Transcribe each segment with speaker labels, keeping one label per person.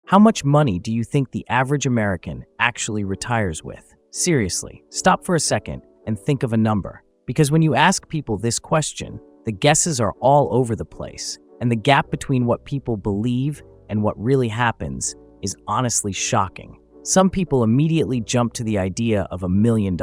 Speaker 1: How much money do you think the average American actually retires with? Seriously, stop for a second and think of a number. Because when you ask people this question, the guesses are all over the place, and the gap between what people believe and what really happens is honestly shocking. Some people immediately jump to the idea of $1 million,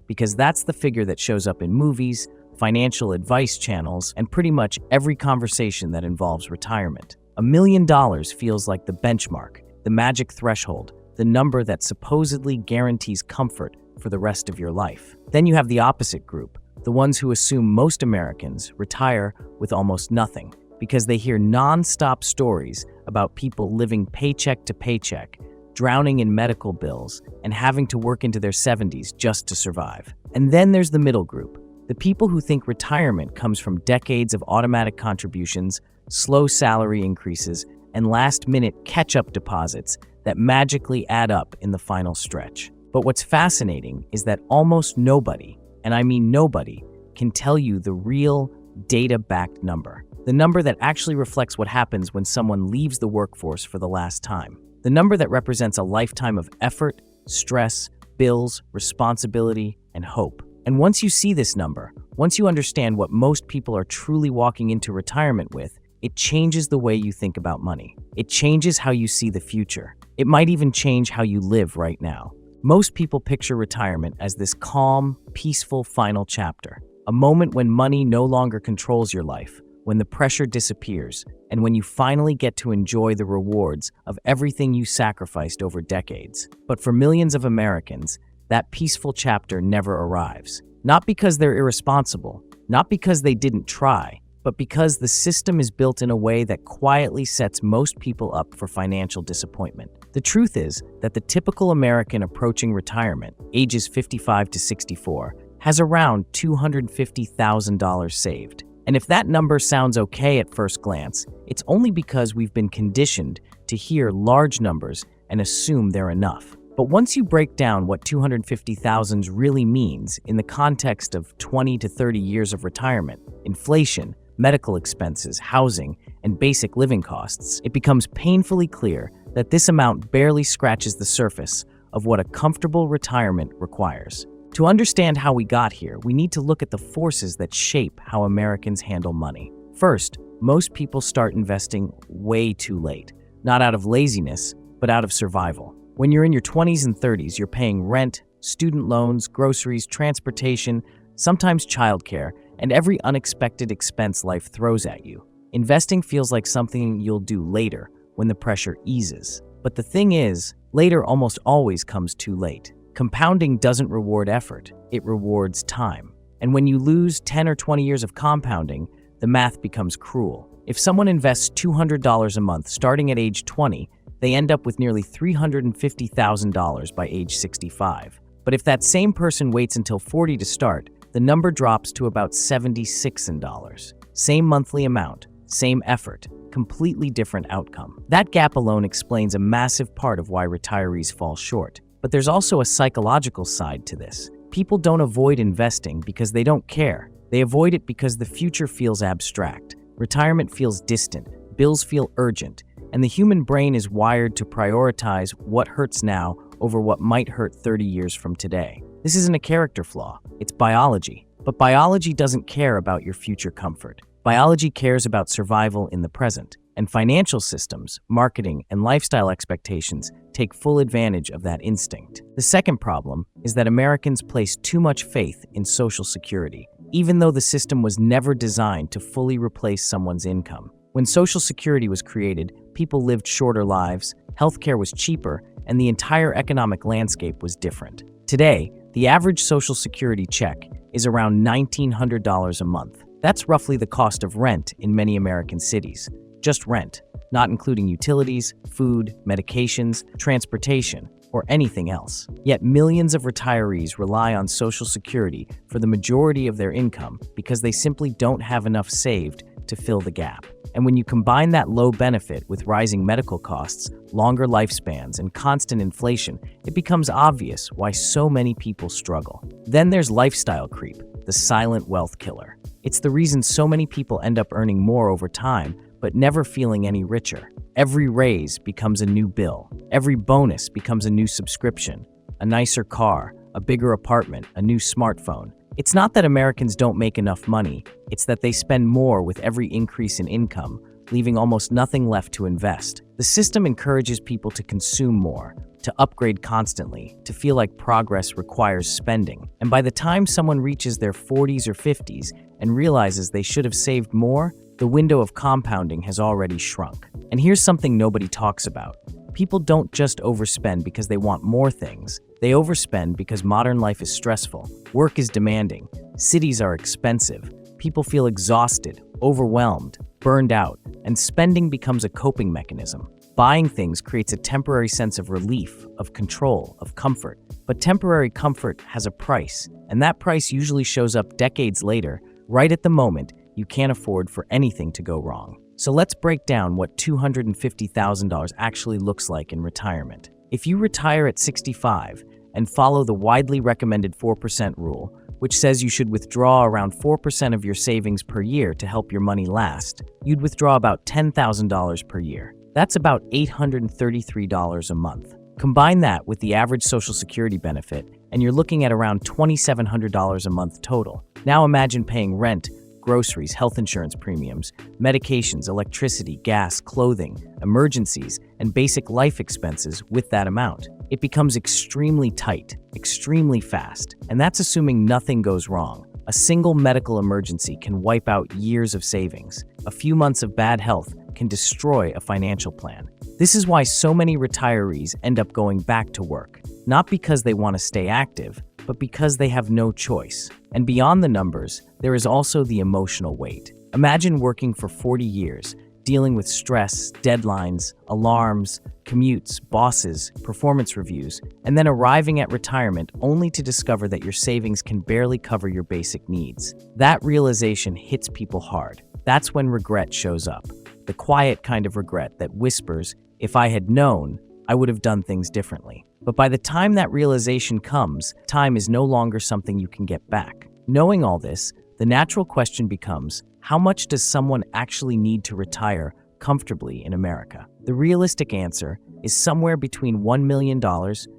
Speaker 1: because that's the figure that shows up in movies, financial advice channels, and pretty much every conversation that involves retirement. $1 million feels like the benchmark, the magic threshold, the number that supposedly guarantees comfort for the rest of your life. Then you have the opposite group, the ones who assume most Americans retire with almost nothing, because they hear non-stop stories about people living paycheck to paycheck, drowning in medical bills, and having to work into their 70s just to survive. And then there's the middle group, the people who think retirement comes from decades of automatic contributions, slow salary increases, and last-minute catch-up deposits that magically add up in the final stretch. But what's fascinating is that almost nobody, and I mean nobody, can tell you the real data-backed number. The number that actually reflects what happens when someone leaves the workforce for the last time. The number that represents a lifetime of effort, stress, bills, responsibility, and hope. And once you see this number, once you understand what most people are truly walking into retirement with, it changes the way you think about money. It changes how you see the future. It might even change how you live right now. Most people picture retirement as this calm, peaceful final chapter, a moment when money no longer controls your life, when the pressure disappears, and when you finally get to enjoy the rewards of everything you sacrificed over decades. But for millions of Americans, that peaceful chapter never arrives. Not because they're irresponsible, not because they didn't try, but because the system is built in a way that quietly sets most people up for financial disappointment. The truth is that the typical American approaching retirement, ages 55 to 64, has around $250,000 saved. And if that number sounds okay at first glance, it's only because we've been conditioned to hear large numbers and assume they're enough. But once you break down what 250,000 really means in the context of 20 to 30 years of retirement, inflation, medical expenses, housing, and basic living costs, it becomes painfully clear that this amount barely scratches the surface of what a comfortable retirement requires. To understand how we got here, we need to look at the forces that shape how Americans handle money. First, most people start investing way too late, not out of laziness, but out of survival. When you're in your 20s and 30s, you're paying rent, student loans, groceries, transportation, sometimes childcare, and every unexpected expense life throws at you. Investing feels like something you'll do later, when the pressure eases. But the thing is, later almost always comes too late. Compounding doesn't reward effort, it rewards time. And when you lose 10 or 20 years of compounding, the math becomes cruel. If someone invests $200 a month starting at age 20, they end up with nearly $350,000 by age 65. But if that same person waits until 40 to start, the number drops to about $76. Same monthly amount, same effort, completely different outcome. That gap alone explains a massive part of why retirees fall short. But there's also a psychological side to this. People don't avoid investing because they don't care. They avoid it because the future feels abstract. Retirement feels distant, bills feel urgent, and the human brain is wired to prioritize what hurts now over what might hurt 30 years from today. This isn't a character flaw, it's biology. But biology doesn't care about your future comfort. Biology cares about survival in the present. And financial systems, marketing, and lifestyle expectations take full advantage of that instinct. The second problem is that Americans place too much faith in Social Security, even though the system was never designed to fully replace someone's income. When Social Security was created, people lived shorter lives, healthcare was cheaper, and the entire economic landscape was different. Today, the average Social Security check is around $1,900 a month. That's roughly the cost of rent in many American cities. Just rent, not including utilities, food, medications, transportation, or anything else. Yet millions of retirees rely on Social Security for the majority of their income because they simply don't have enough saved to fill the gap. And when you combine that low benefit with rising medical costs, longer lifespans, and constant inflation, it becomes obvious why so many people struggle. Then there's lifestyle creep, the silent wealth killer. It's the reason so many people end up earning more over time, but never feeling any richer. Every raise becomes a new bill. Every bonus becomes a new subscription, a nicer car, a bigger apartment, a new smartphone. It's not that Americans don't make enough money, it's that they spend more with every increase in income, leaving almost nothing left to invest. The system encourages people to consume more, to upgrade constantly, to feel like progress requires spending. And by the time someone reaches their 40s or 50s and realizes they should have saved more, the window of compounding has already shrunk. And here's something nobody talks about. People don't just overspend because they want more things. They overspend because modern life is stressful, work is demanding, cities are expensive, people feel exhausted, overwhelmed, burned out, and spending becomes a coping mechanism. Buying things creates a temporary sense of relief, of control, of comfort. But temporary comfort has a price, and that price usually shows up decades later, right at the moment you can't afford for anything to go wrong. So let's break down what $250,000 actually looks like in retirement. If you retire at 65 and follow the widely recommended 4% rule, which says you should withdraw around 4% of your savings per year to help your money last, you'd withdraw about $10,000 per year. That's about $833 a month. Combine that with the average Social Security benefit, and you're looking at around $2,700 a month total. Now imagine paying rent, groceries, health insurance premiums, medications, electricity, gas, clothing, emergencies, and basic life expenses with that amount. It becomes extremely tight, extremely fast, and that's assuming nothing goes wrong. A single medical emergency can wipe out years of savings. A few months of bad health can destroy a financial plan. This is why so many retirees end up going back to work, not because they want to stay active, but because they have no choice. And beyond the numbers, there is also the emotional weight. Imagine working for 40 years, dealing with stress, deadlines, alarms, commutes, bosses, performance reviews, and then arriving at retirement only to discover that your savings can barely cover your basic needs. That realization hits people hard. That's when regret shows up. The quiet kind of regret that whispers, "If I had known, I would have done things differently." But by the time that realization comes, time is no longer something you can get back. Knowing all this, the natural question becomes, how much does someone actually need to retire comfortably in America? The realistic answer is somewhere between $1 million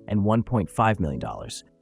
Speaker 1: and $1.5 million,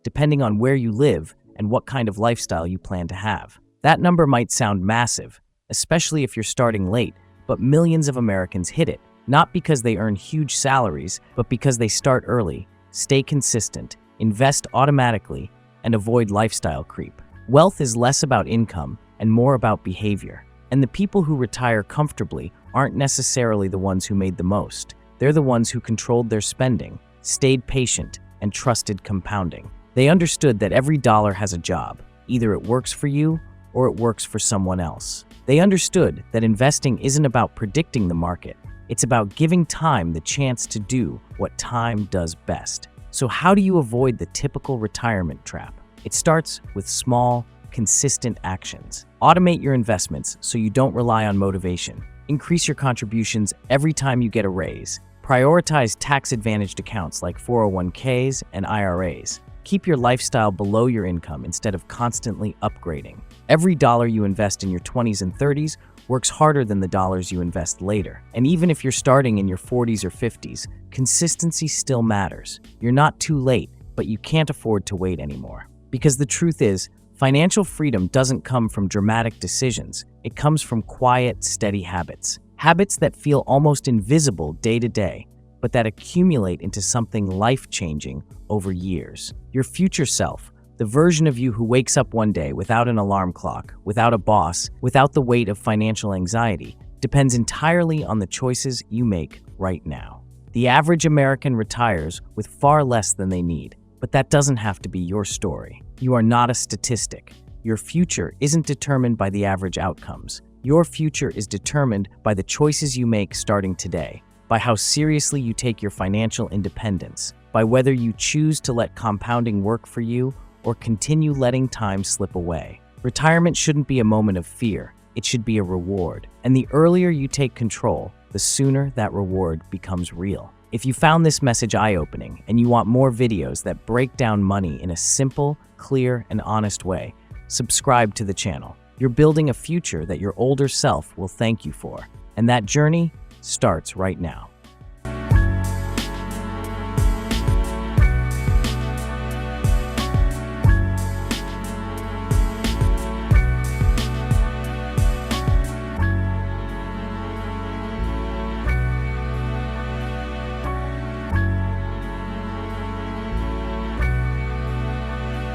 Speaker 1: depending on where you live and what kind of lifestyle you plan to have. That number might sound massive, especially if you're starting late, but millions of Americans hit it, not because they earn huge salaries, but because they start early, stay consistent, invest automatically, and avoid lifestyle creep. Wealth is less about income and more about behavior. And the people who retire comfortably aren't necessarily the ones who made the most. They're the ones who controlled their spending, stayed patient, and trusted compounding. They understood that every dollar has a job. Either it works for you or it works for someone else. They understood that investing isn't about predicting the market. It's about giving time the chance to do what time does best. So how do you avoid the typical retirement trap? It starts with small, consistent actions. Automate your investments so you don't rely on motivation. Increase your contributions every time you get a raise. Prioritize tax-advantaged accounts like 401ks and IRAs. Keep your lifestyle below your income instead of constantly upgrading. Every dollar you invest in your 20s and 30s works harder than the dollars you invest later. And even if you're starting in your 40s or 50s, consistency still matters. You're not too late, but you can't afford to wait anymore. Because the truth is, financial freedom doesn't come from dramatic decisions. It comes from quiet, steady habits. Habits that feel almost invisible day to day, but that accumulate into something life-changing over years. Your future self, the version of you who wakes up one day without an alarm clock, without a boss, without the weight of financial anxiety, depends entirely on the choices you make right now. The average American retires with far less than they need, but that doesn't have to be your story. You are not a statistic. Your future isn't determined by the average outcomes. Your future is determined by the choices you make starting today, by how seriously you take your financial independence, by whether you choose to let compounding work for you or continue letting time slip away. Retirement shouldn't be a moment of fear. It should be a reward. And the earlier you take control, the sooner that reward becomes real. If you found this message eye-opening and you want more videos that break down money in a simple, clear, and honest way, subscribe to the channel. You're building a future that your older self will thank you for. And that journey starts right now.